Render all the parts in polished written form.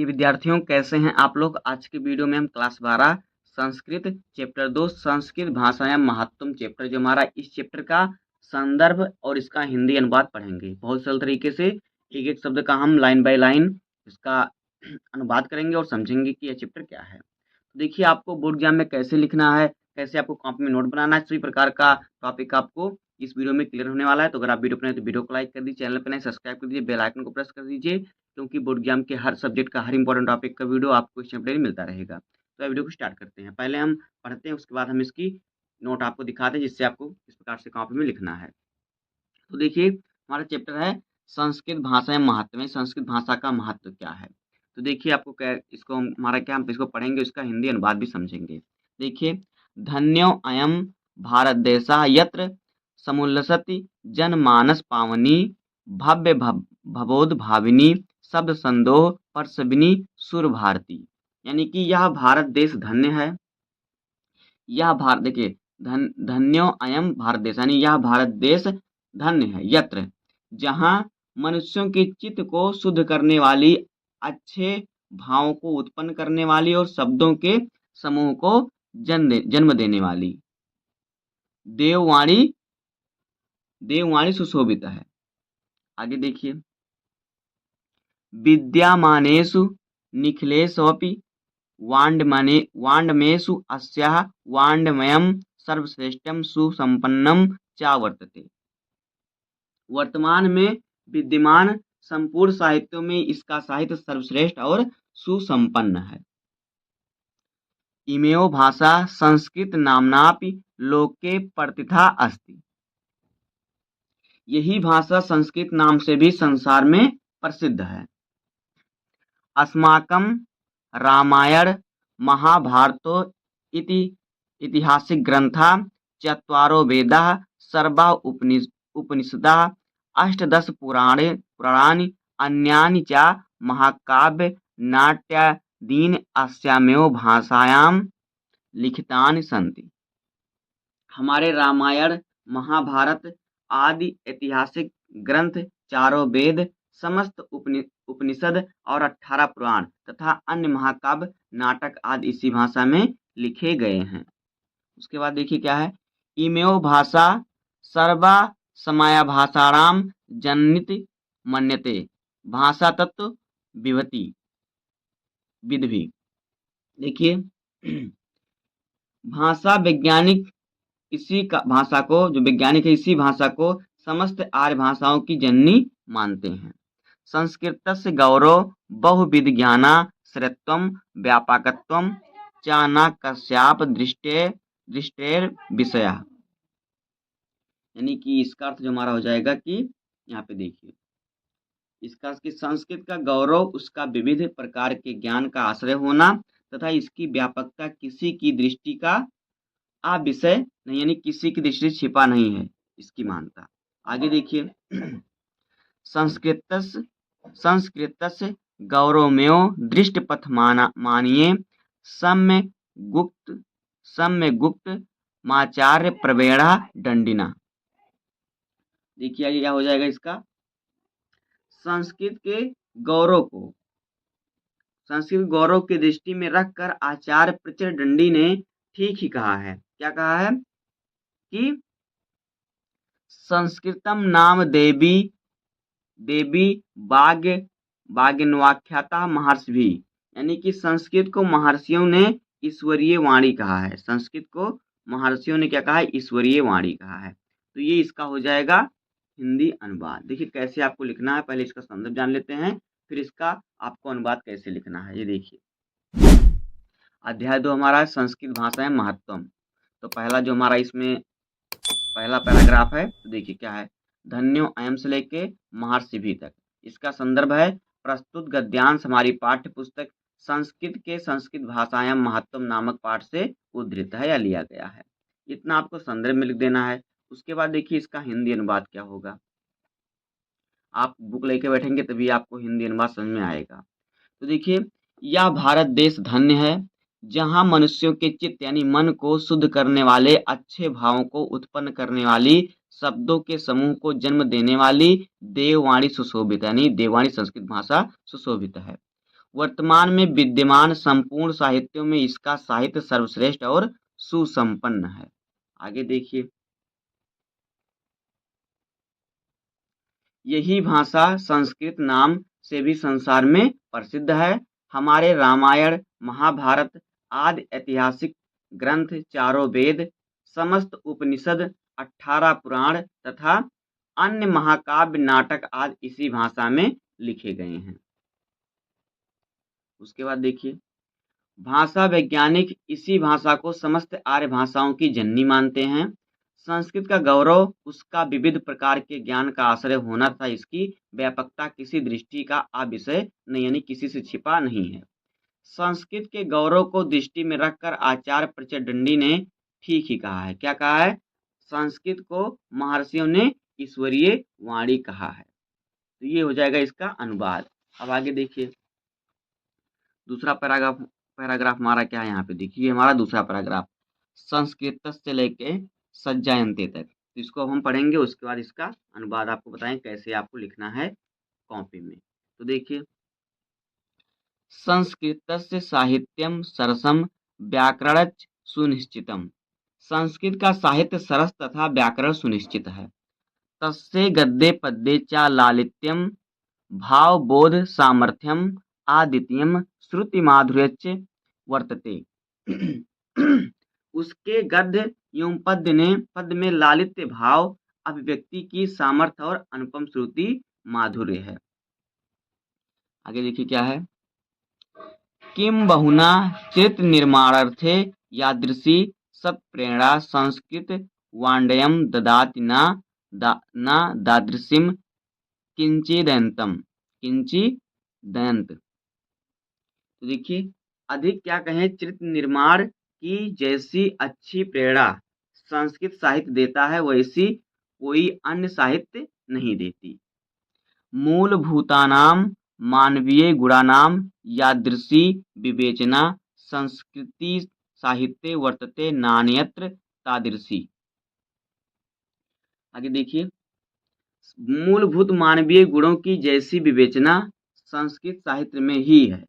विद्यार्थियों, कैसे हैं आप लोग। आज की वीडियो में हम क्लास 12 संस्कृत चैप्टर 2 संस्कृत भाषा एवं महत्वम चैप्टर, जो हमारा इस चैप्टर का संदर्भ और इसका हिंदी अनुवाद पढ़ेंगे। बहुत सरल तरीके से एक एक शब्द का हम लाइन बाय लाइन इसका अनुवाद करेंगे और समझेंगे कि यह चैप्टर क्या है। तो देखिए, आपको बोर्ड एग्जाम में कैसे लिखना है, कैसे आपको कॉपी में नोट बनाना है, सभी प्रकार का टॉपिक आपको इस वीडियो में क्लियर होने वाला है। तो अगर आप वीडियो पर नए तो वीडियो को लाइक कर दीजिए, चैनल पर नए सब्सक्राइब कर दीजिए, बेल आइकन को प्रेस कर दीजिए, क्योंकि बोर्ड एग्जाम के हर सब्जेक्ट का हर इंपॉर्टेंट टॉपिक का वीडियो आपको इस चैप्टर में मिलता रहेगा। तो वीडियो को स्टार्ट करते हैं। पहले हम पढ़ते हैं, उसके बाद हम इसकी नोट आपको दिखाते हैं, जिससे आपको इस प्रकार से कॉपी में लिखना है। तो देखिए, हमारा चैप्टर है संस्कृत भाषा एवं महत्व में, संस्कृत भाषा का महत्व क्या है। तो देखिए, आपको क्या इसको हमारा क्या, हम इसको पढ़ेंगे, इसका हिंदी अनुवाद भी समझेंगे। देखिए, धन्यो अयम भारत देशा यत्र समुल्लसति जनमानस पावनी भव्य भवोद भाविनी शब्द संदोह परसबिनी सुर भारती। यानी कि यह भारत देश धन्य है। यह भारत, देखिए, धन्यो अयम भारत देश, यानी यह भारत देश धन्य है। यत्र, जहाँ मनुष्यों के चित्त को शुद्ध करने वाली, अच्छे भावों को उत्पन्न करने वाली और शब्दों के समूह को जन्म देने वाली देववाणी सुशोभित है। आगे देखिए, विद्यमानेषु निखिलेष्वपि वाङ्मयेषु अस्याः वाङ्मयं सर्वश्रेष्ठं सुसंपन्नं च वर्तते। वर्तमान में विद्यमान संपूर्ण साहित्यों में इसका साहित्य सर्वश्रेष्ठ और सुसंपन्न है। इमेव भाषा संस्कृत नाम्नापि लोके प्रतिथा अस्ति। यही भाषा संस्कृत नाम से भी संसार में प्रसिद्ध है। अस्माकं रामायण महाभारतो इति ऐतिहासिक ग्रंथा चत्वारो वेदाः सर्वा उपनिषदाः अष्टादश पुराणानि अन्यानि च महाकाव्य नाट्यादीनि अस्यामेव भाषायां लिखितानि सन्ति। हमारे रामायण, महाभारत आदि ऐतिहासिक ग्रंथ, चारों वेद, समस्त उपनिषद और 18 पुराण तथा अन्य महाकाव्य, नाटक आदि इसी भाषा में लिखे गए हैं। उसके बाद देखिए क्या है, इमेव भाषा सर्वा समाया भाषाणाम जनित मन्यते भाषा तत्व विभति विधि। देखिए, भाषा वैज्ञानिक इसी का भाषा को, जो वैज्ञानिक है, इसी भाषा को समस्त आर्य भाषाओं की जननी मानते हैं। संस्कृतस्य गौरव बहुविध ज्ञानाश्रयत्वं व्यापकत्वं च न कस्यापि दृष्टेर विषयः। यानी कि इसका अर्थ जो हमारा हो जाएगा कि यहाँ पे देखिए, इसका कि संस्कृत का गौरव उसका विविध प्रकार के ज्ञान का आश्रय होना तथा इसकी व्यापकता किसी की दृष्टि का विषय नहीं, यानी किसी की दृष्टि छिपा नहीं है इसकी मानता। आगे देखिए, संस्कृतस्य गौरवमेव दृष्टपथ मानिए सम्य गुप्त माचार्य प्रवेणा दंडिना। देखिए आगे क्या हो जाएगा, इसका संस्कृत के गौरव को, संस्कृत गौरव की दृष्टि में रखकर आचार्य प्रचर दंडी ने ठीक ही कहा है। क्या कहा है कि संस्कृतम नाम देवी वाग्यन्वाख्याता महर्षि भी, यानी कि संस्कृत को महर्षियों ने ईश्वरीय वाणी कहा है। संस्कृत को महर्षियों ने क्या कहा है, ईश्वरीय वाणी कहा है। तो ये इसका हो जाएगा हिंदी अनुवाद। देखिए कैसे आपको लिखना है, पहले इसका संदर्भ जान लेते हैं, फिर इसका आपको अनुवाद कैसे लिखना है। ये देखिए, अध्याय 2 हमारा है संस्कृत भाषा एवं महत्वम। तो पहला जो हमारा इसमें पहला पैराग्राफ है, तो देखिए क्या है, धन्यो अयम से लेके महर्षि भी तक। इसका संदर्भ है प्रस्तुत गद्यांश हमारी पाठ्य पुस्तक संस्कृत के संस्कृत भाषा एवं महत्वम नामक पाठ से उद्धृत है या लिया गया है। इतना आपको संदर्भ में लिख देना है। उसके बाद देखिए इसका हिंदी अनुवाद क्या होगा। आप बुक लेके बैठेंगे तभी आपको हिंदी अनुवाद समझ में आएगा। तो देखिए, यह भारत देश धन्य है, जहाँ मनुष्यों के चित्त यानी मन को शुद्ध करने वाले, अच्छे भावों को उत्पन्न करने वाली, शब्दों के समूह को जन्म देने वाली देववाणी सुशोभित, यानी देववाणी संस्कृत भाषा सुशोभित है। वर्तमान में विद्यमान संपूर्ण साहित्यों में इसका साहित्य सर्वश्रेष्ठ और सुसंपन्न है। आगे देखिए, यही भाषा संस्कृत नाम से भी संसार में प्रसिद्ध है। हमारे रामायण, महाभारत आदि ऐतिहासिक ग्रंथ, चारों वेद, समस्त उपनिषद, 18 पुराण तथा अन्य महाकाव्य, नाटक आदि इसी भाषा में लिखे गए हैं। उसके बाद देखिए, भाषा वैज्ञानिक इसी भाषा को समस्त आर्य भाषाओं की जननी मानते हैं। संस्कृत का गौरव उसका विविध प्रकार के ज्ञान का आश्रय होना तथा इसकी व्यापकता किसी दृष्टि का अविषय नहीं, यानी किसी से छिपा नहीं है। संस्कृत के गौरव को दृष्टि में रखकर आचार्य प्रचंडी ने ठीक ही कहा है। क्या कहा है? संस्कृत को महर्षियों ने ईश्वरीय वाणी कहा है। तो ये हो जाएगा इसका अनुवाद। अब आगे देखिए, दूसरा पैराग्राफ हमारा क्या है, यहाँ पे देखिए हमारा दूसरा पैराग्राफ, संस्कृत से लेके सज्जायन्ते तक। तो इसको हम पढ़ेंगे, उसके बाद इसका अनुवाद आपको बताएं कैसे आपको लिखना है कॉपी में। तो देखिए, संस्कृतस्य साहित्यम सरसम व्याकरणच सुनिश्चितम। संस्कृत का साहित्य सरस तथा व्याकरण सुनिश्चित है। तस्य गद्ये पद्ये च लालित्यम भावबोध सामर्थ्यम आदित्यम श्रुति माधुर्यच वर्तते। उसके गद्य एवं पद्य में लालित्य, भाव, अभिव्यक्ति की सामर्थ्य और अनुपम श्रुति माधुर्य है। आगे देखिए क्या है, किम बहुना चित्र निर्माणार्थे यादृशी सत्प्रेरणा संस्कृत वाण्डयम ददाति न दादृशीम किंचिदयंतम किंचिदयंत। तो देखिए, अधिक क्या कहें, चित्र निर्माण की जैसी अच्छी प्रेरणा संस्कृत साहित्य देता है वैसी कोई अन्य साहित्य नहीं देती। मूलभूतानां मानवीय गुणानां यादृशी विवेचना संस्कृति साहित्ये वर्तते नान्यत्र तादृशी। आगे देखिए, मूलभूत मानवीय गुणों की जैसी विवेचना संस्कृत साहित्य में ही है,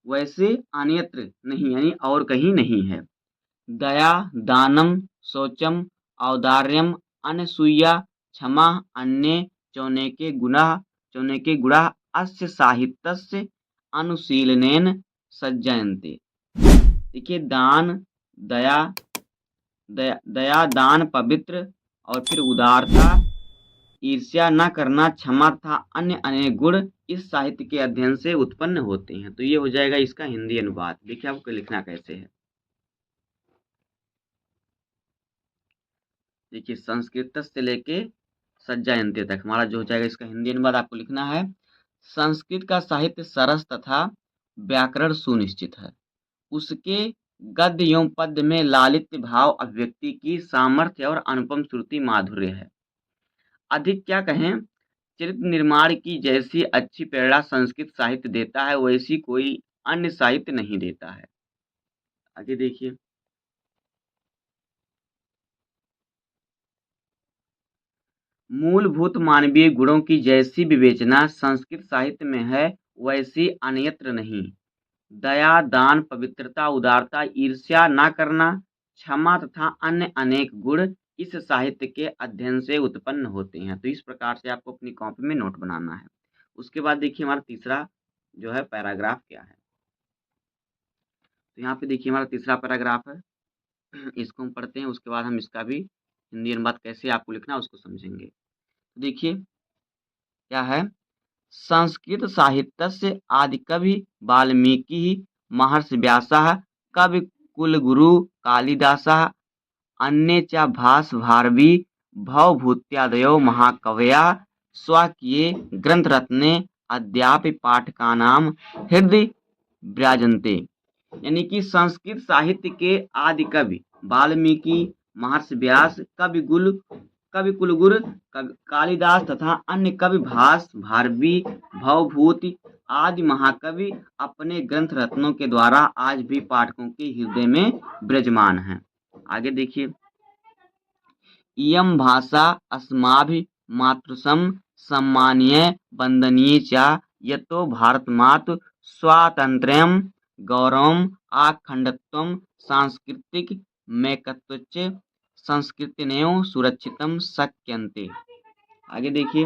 वैसे अन्यत्र नहीं, यानी और कहीं नहीं है। दया, दानम, शौचम, औदार्यम, अनसूया, क्षमा, अन्य चौनेके गुणा अस्य साहित्यस्य अनुशीलनेन सज्जयन्ते। देखिए, दया, दान, पवित्र और फिर उदारता, ईर्ष्या न करना, क्षमा तथा अन्य अनेक गुण इस साहित्य के अध्ययन से उत्पन्न होते हैं। तो ये हो जाएगा इसका हिंदी अनुवाद। देखिए आपको लिखना कैसे है। देखिए, संस्कृत से लेके सज्जायन्ते तक हमारा जो हो जाएगा इसका हिंदी अनुवाद आपको लिखना है। संस्कृत का साहित्य सरस तथा व्याकरण सुनिश्चित है। उसके गद्य एवं पद्य में लालित्य, भाव, अभिव्यक्ति की सामर्थ्य और अनुपम श्रुति माधुर्य है। अधिक क्या कहें, चरित्र निर्माण की जैसी अच्छी प्रेरणा संस्कृत साहित्य देता है वैसी कोई अन्य साहित्य नहीं देता है। आगे देखिए, मूलभूत मानवीय गुणों की जैसी विवेचना संस्कृत साहित्य में है वैसी अन्यत्र नहीं। दया, दान, पवित्रता, उदारता, ईर्ष्या न करना, क्षमा तथा अन्य अनेक गुण इस साहित्य के अध्ययन से उत्पन्न होते हैं। तो इस प्रकार से आपको अपनी कॉपी में नोट बनाना है। उसके बाद देखिए हमारा तीसरा जो है पैराग्राफ क्या है। तो यहाँ पे देखिए हमारा तीसरा पैराग्राफ है, इसको हम पढ़ते हैं, उसके बाद हम इसका भी हिंदी अनुवाद कैसे आपको लिखना है उसको समझेंगे। देखिए क्या है, संस्कृत साहित्यस्य आदिकवि वाल्मीकि महर्षि व्यासः कवि कुलगुरु कालिदासः अन्ये च भास भारवी भवभूत्यादयो महाकवयः स्वकीये ग्रंथरत्ने अद्यापि पाठकानां हृदय विराजन्ते। यानी कि संस्कृत साहित्य के आदि कवि वाल्मीकि, महर्षि व्यास, कवि कुलगुरु कालिदास तथा अन्य कवि भास, भारवी, भवभूति आदि महाकवि अपने ग्रंथ रत्नों के द्वारा आज भी पाठकों के हृदय में विराजमान हैं। आगे देखिए, इयं भाषा अस्माभिः मातृसम सम्मानीय वंदनीय च यतो भारतमातु स्वातंत्र्यम गौरवम अखंडत्वम सांस्कृतिक मैकत्वच संस्कृतिनयो सुरक्षितम शक्यन्ते। आगे देखिए,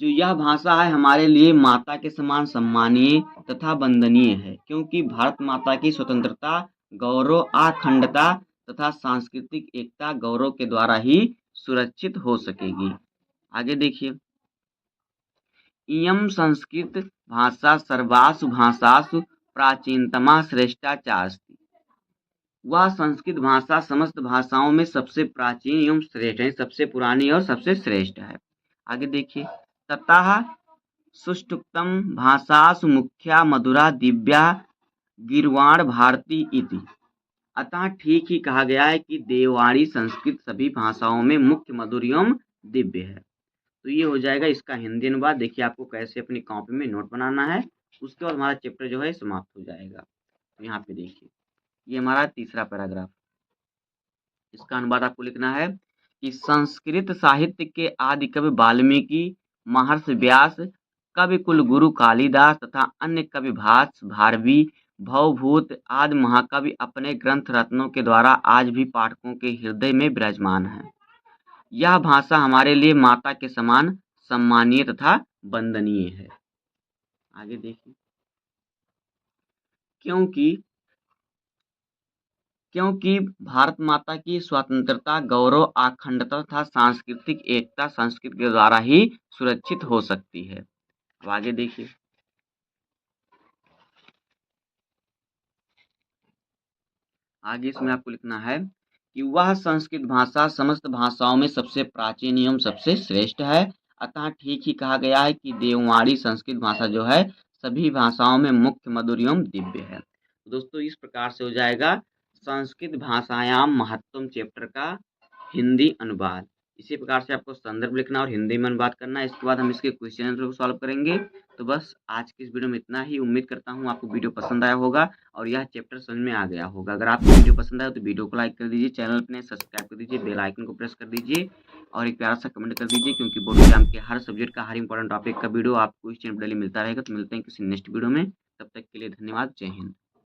जो यह भाषा है हमारे लिए माता के समान सम्मानीय तथा वंदनीय है, क्योंकि भारत माता की स्वतंत्रता, गौरव, अखंडता तथा सांस्कृतिक एकता गौरव के द्वारा ही सुरक्षित हो सकेगी। आगे देखिए, इयं संस्कृत भाषा सर्वासु भाषासु प्राचीनतमा श्रेष्ठा च अस्ति। वह संस्कृत भाषा समस्त भाषाओं में सबसे प्राचीन एवं श्रेष्ठ है, सबसे पुरानी और सबसे श्रेष्ठ है। आगे देखिए, ततः सुष्ठुतम भाषासु मुख्या मधुरा दिव्या गीर्वाण भारती इति। अतः ठीक ही कहा गया है कि देववाणी संस्कृत सभी भाषाओं में मुख्य मधुर एवं दिव्य है। तो ये हो जाएगा इसका हिंदी अनुवाद। देखिए आपको कैसे अपनी कॉपी में नोट बनाना है, उसके बाद हमारा चैप्टर जो है समाप्त हो जाएगा। तो यहाँ पे देखिए, ये हमारा तीसरा पैराग्राफ, इसका अनुवाद आपको लिखना है कि संस्कृत साहित्य के आदि कवि वाल्मीकि, महर्षि व्यास, कवि कुल गुरु कालिदास तथा अन्य कवि भास, भारवी, भवभूत आदि महाकवि अपने ग्रंथ रत्नों के द्वारा आज भी पाठकों के हृदय में विराजमान है। यह भाषा हमारे लिए माता के समान सम्मानीय तथा वंदनीय है। आगे देखिए, क्योंकि भारत माता की स्वतंत्रता, गौरव, अखंडता तथा सांस्कृतिक एकता संस्कृत के द्वारा ही सुरक्षित हो सकती है। अब आगे देखिए, आगे इसमें आपको लिखना है कि वह संस्कृत भाषा समस्त भाषाओं में सबसे प्राचीन एवं सबसे श्रेष्ठ है। अतः ठीक ही कहा गया है कि देववाणी संस्कृत भाषा जो है सभी भाषाओं में मुख्य मधुर एवं दिव्य है। तो दोस्तों इस प्रकार से हो जाएगा संस्कृत भाषायाम महत्वम चैप्टर का हिंदी अनुवाद। इसी प्रकार से आपको संदर्भ लिखना और हिंदी में अनुवाद करना है। इसके बाद हम इसके क्वेश्चन आंसर को सॉल्व करेंगे। तो बस आज की इस वीडियो में इतना ही। उम्मीद करता हूँ आपको वीडियो पसंद आया होगा और यह चैप्टर समझ में आ गया होगा। अगर आपको वीडियो पसंद आया तो वीडियो को लाइक कर दीजिए, चैनल पे सब्सक्राइब कर दीजिए, बेल आइकन को प्रेस कर दीजिए और एक प्यारा सा कमेंट कर दीजिए, क्योंकि बोर्ड एग्जाम के हर सब्जेक्ट का हर इंपॉर्टेंट टॉपिक का वीडियो आपको इस चैनल पर डेली मिलता रहेगा। तो मिलते हैं किसी नेक्स्ट वीडियो में, तब तक के लिए धन्यवाद। जय हिंद।